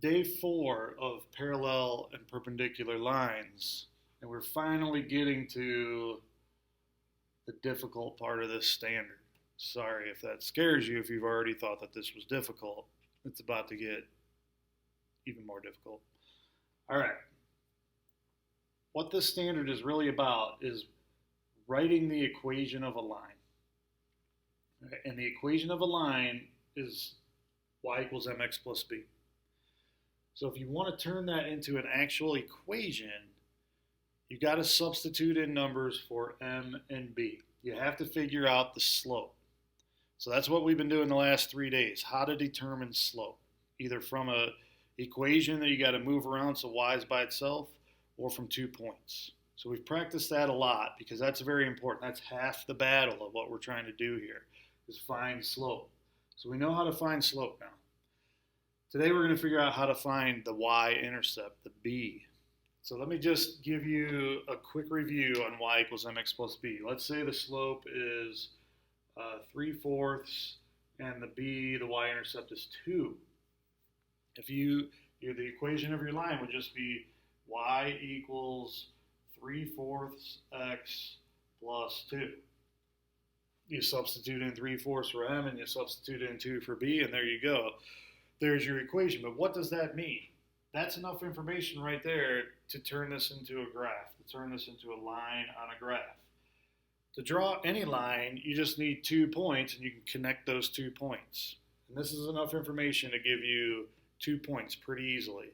Day 4 of parallel and perpendicular lines, and we're finally getting to the difficult part of this standard. Sorry if that scares you if you've already thought that this was difficult. It's about to get even more difficult. All right. What this standard is really about is writing the equation of a line. And the equation of a line is y equals mx plus b. So if you want to turn that into an actual equation, you got to substitute in numbers for m and b. You have to figure out the slope. So that's what we've been doing the last 3 days, how to determine slope, either from a equation that you got to move around so y is by itself, or from 2 points. So we've practiced that a lot because that's very important. That's half the battle of what we're trying to do here, is find slope. So we know how to find slope now. Today we're going to figure out how to find the y-intercept, the b. So let me just give you a quick review on y equals mx plus b. Let's say the slope is 3/4 and the b, the y-intercept is 2. If the equation of your line would just be y equals 3/4 x plus 2. You substitute in 3/4 for m and you substitute in 2 for b, and there you go. There's your equation. But what does that mean? That's enough information right there to turn this into a graph, to turn this into a line on a graph. To draw any line, you just need 2 points, and you can connect those 2 points. And this is enough information to give you 2 points pretty easily.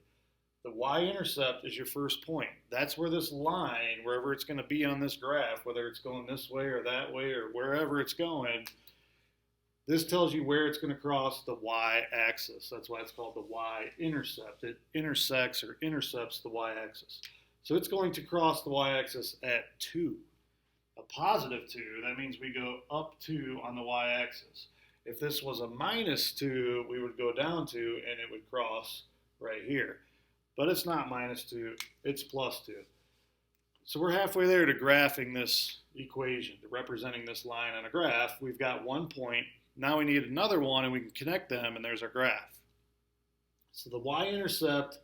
The y-intercept is your first point. That's where this line, wherever it's going to be on this graph, whether it's going this way or that way or wherever it's going, this tells you where it's going to cross the y-axis. That's why it's called the y-intercept. It intersects or intercepts the y-axis. So it's going to cross the y-axis at 2. A positive 2, that means we go up 2 on the y-axis. If this was a minus 2, we would go down 2 and it would cross right here. But it's not minus 2, it's plus 2. So we're halfway there to graphing this equation, to representing this line on a graph. We've got 1 point. Now we need another one, and we can connect them, and there's our graph. So the y-intercept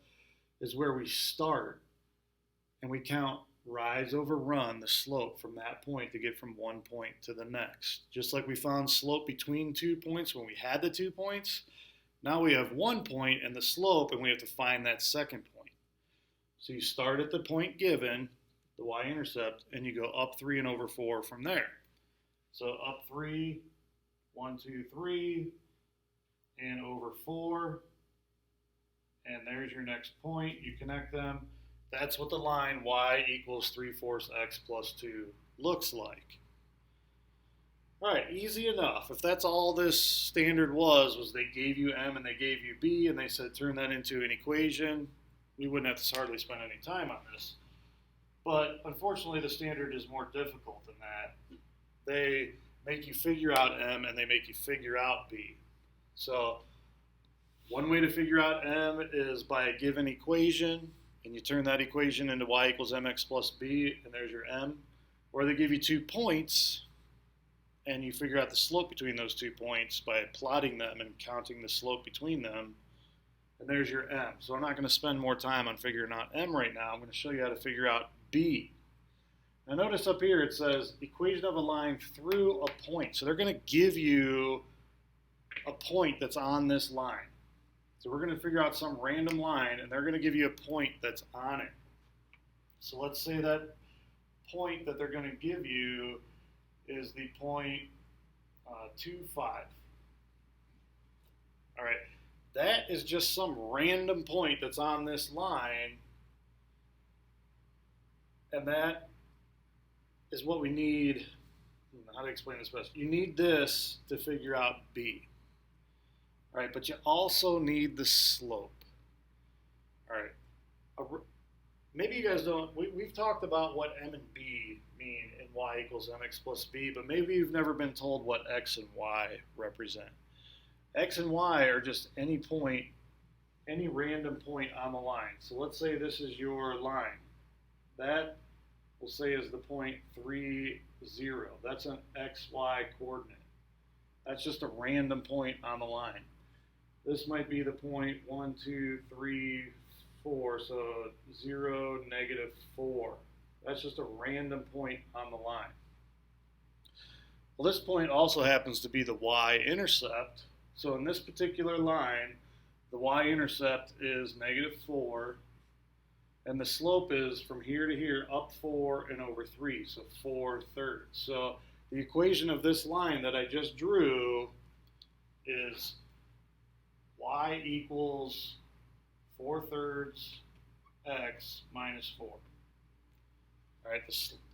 is where we start, and we count rise over run, the slope from that point to get from 1 point to the next. Just like we found slope between 2 points when we had the 2 points, now we have 1 point and the slope, and we have to find that second point. So you start at the point given, the y-intercept, and you go up 3 and over 4 from there. So up 3, 1, 2, 3, and over 4, and there's your next point. You connect them. That's what the line y equals 3/4 x plus 2 looks like. All right, easy enough. If that's all this standard was they gave you m and they gave you b, and they said turn that into an equation, we wouldn't have to hardly spend any time on this. But unfortunately, the standard is more difficult than that. They make you figure out m and they make you figure out b. So one way to figure out m is by a given equation, and you turn that equation into y equals mx plus b, and there's your m. Or they give you 2 points, and you figure out the slope between those 2 points by plotting them and counting the slope between them, and there's your m. So I'm not going to spend more time on figuring out m right now. I'm going to show you how to figure out b. Now notice up here it says equation of a line through a point. So they're going to give you a point that's on this line. So we're going to figure out some random line, and they're going to give you a point that's on it. So let's say that point that they're going to give you is the point 2, 5. All right, that is just some random point that's on this line, and that is what we need. How to explain this best? You need this to figure out b. All right, but you also need the slope. All right, maybe you guys don't, we've talked about what m and b mean in y equals mx plus b, but maybe you've never been told what x and y represent. X and y are just any point, any random point on the line. So let's say this is your line. That we'll say is the point 3, 0. That's an xy coordinate. That's just a random point on the line. This might be the point 1, 2, 3, 4. So 0, -4. That's just a random point on the line. Well, this point also happens to be the y-intercept. So in this particular line, the y-intercept is -4, and the slope is from here to here up 4 and over 3, so 4/3. So the equation of this line that I just drew is y equals 4/3 x minus 4. All right,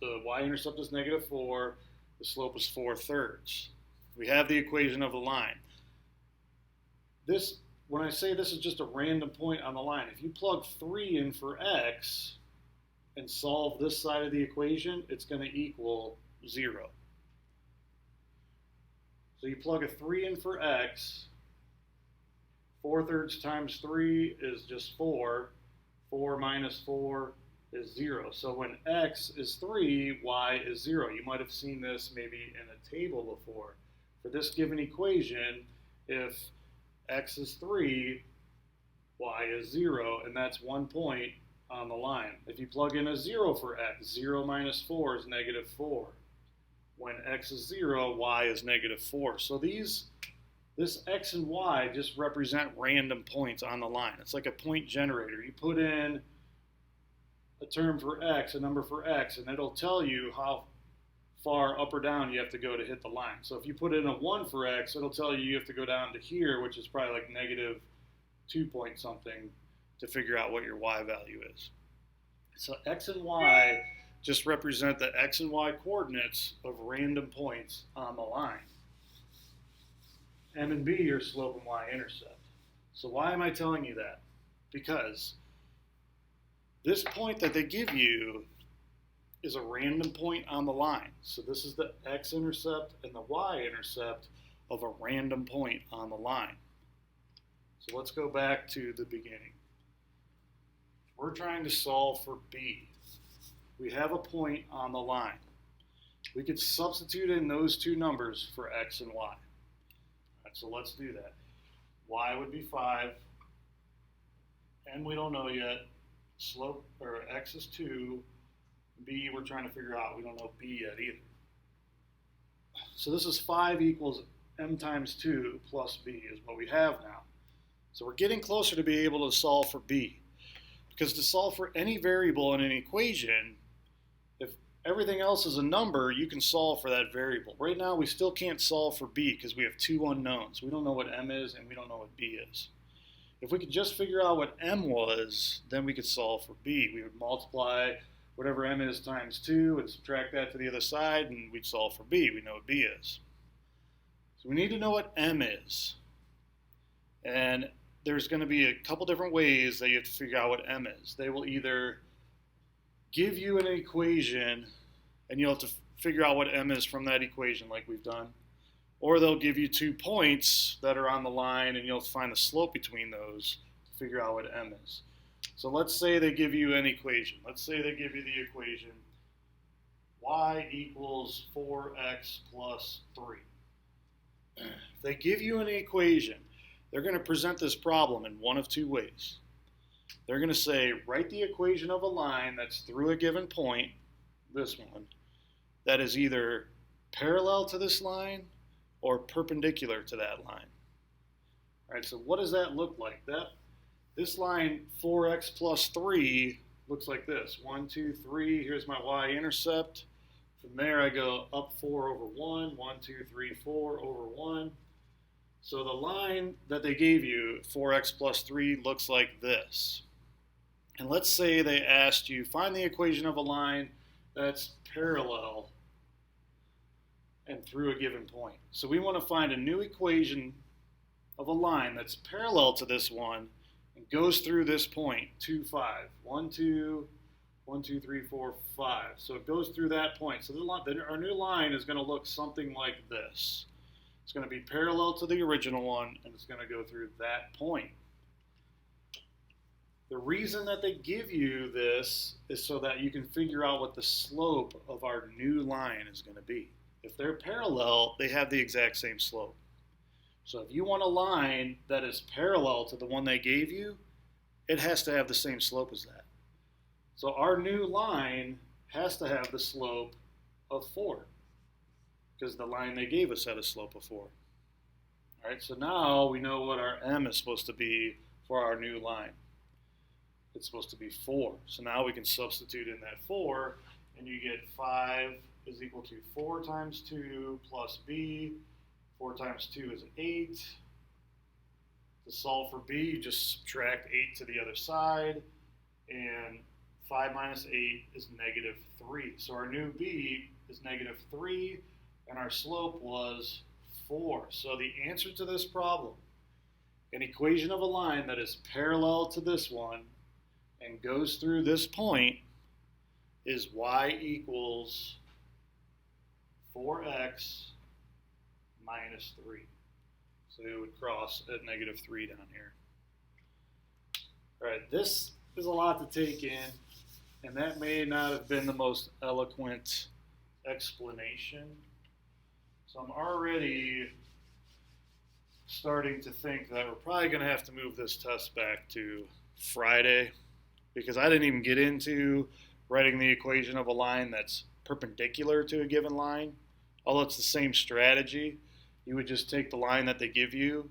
the y-intercept is -4. The slope is 4/3. We have the equation of the line. When I say this is just a random point on the line, if you plug 3 in for x and solve this side of the equation, it's going to equal 0. So you plug a 3 in for x, 4/3 times 3 is just 4. 4 minus 4 is 0. So when x is 3, y is 0. You might have seen this maybe in a table before. For this given equation, if x is 3, y is 0, and that's 1 point on the line. If you plug in a 0 for x, 0 minus 4 is -4. When x is 0, y is -4. So this x and y just represent random points on the line. It's like a point generator. You put in a term for x, a number for x, and it'll tell you how far up or down you have to go to hit the line. So if you put in a 1 for x, it'll tell you have to go down to here, which is probably like -2 point something, to figure out what your y value is. So x and y just represent the x and y coordinates of random points on the line. M and B are slope and y-intercept. So why am I telling you that? Because this point that they give you is a random point on the line. So this is the x-intercept and the y-intercept of a random point on the line. So let's go back to the beginning. We're trying to solve for B. We have a point on the line. We could substitute in those two numbers for x and y. So let's do that. Y would be 5, and we don't know yet. Slope, or x is 2. B we're trying to figure out. We don't know B yet either. So this is 5 equals m times 2 plus B is what we have now. So we're getting closer to be able to solve for B. Because to solve for any variable in an equation, if everything else is a number, you can solve for that variable. Right now, we still can't solve for B because we have two unknowns. We don't know what M is, and we don't know what B is. If we could just figure out what M was, then we could solve for B. We would multiply whatever M is times 2 and subtract that to the other side, and we'd solve for B. We know what B is. So we need to know what M is. And there's going to be a couple different ways that you have to figure out what M is. They will either give you an equation, and you'll have to figure out what M is from that equation like we've done. Or they'll give you 2 points that are on the line, and you'll have to find the slope between those to figure out what M is. So let's say they give you an equation. Let's say they give you the equation y equals 4x plus 3. If they give you an equation, they're going to present this problem in one of 2 ways. They're going to say, write the equation of a line that's through a given point, this one, that is either parallel to this line or perpendicular to that line. All right, so what does that look like? This line, 4x plus 3, looks like this. 1, 2, 3, here's my y-intercept. From there I go up 4 over 1, 1, 2, 3, 4 over 1. So the line that they gave you, 4x plus 3, looks like this. And let's say they asked you, find the equation of a line that's parallel and through a given point. So we want to find a new equation of a line that's parallel to this one and goes through this point, 2, 5. 1, 2, 1, 2, 3, 4, 5. So it goes through that point. So our new line is going to look something like this. It's going to be parallel to the original one, and it's going to go through that point. The reason that they give you this is so that you can figure out what the slope of our new line is going to be. If they're parallel, they have the exact same slope. So if you want a line that is parallel to the one they gave you, it has to have the same slope as that. So our new line has to have the slope of 4 because the line they gave us had a slope of 4. All right, so now we know what our m is supposed to be for our new line. It's supposed to be 4. So now we can substitute in that 4, and you get 5 is equal to 4 times 2 plus b. 4 times 2 is 8. To solve for b, you just subtract 8 to the other side, and 5 minus 8 is negative 3. So our new b is negative 3, and our slope was 4. So the answer to this problem, an equation of a line that is parallel to this one and goes through this point, is y equals 4x minus 3. So it would cross at negative 3 down here. All right, this is a lot to take in, and that may not have been the most eloquent explanation. So I'm already starting to think that we're probably going to have to move this test back to Friday, because I didn't even get into writing the equation of a line that's perpendicular to a given line. Although it's the same strategy, you would just take the line that they give you,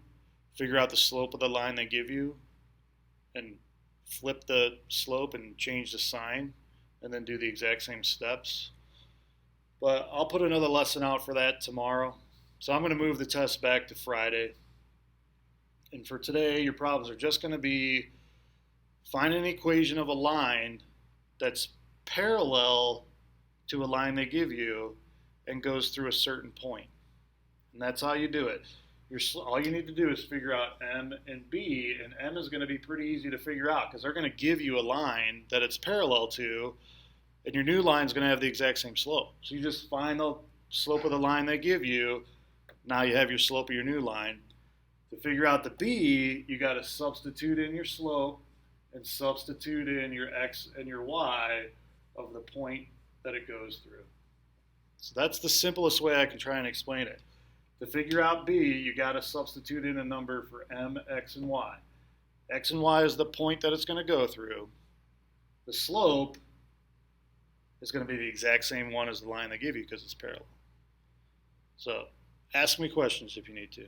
figure out the slope of the line they give you, and flip the slope and change the sign, and then do the exact same steps. But I'll put another lesson out for that tomorrow. So I'm going to move the test back to Friday. And for today, your problems are just going to be find an equation of a line that's parallel to a line they give you and goes through a certain point. And that's how you do it. All you need to do is figure out m and b, and m is going to be pretty easy to figure out because they're going to give you a line that it's parallel to, and your new line is going to have the exact same slope. So you just find the slope of the line they give you. Now you have your slope of your new line. To figure out the b, you got to substitute in your slope and substitute in your x and your y of the point that it goes through. So that's the simplest way I can try and explain it. To figure out b, you got to substitute in a number for m, x, and y. X and y is the point that it's going to go through. The slope is going to be the exact same one as the line they give you because it's parallel. So ask me questions if you need to.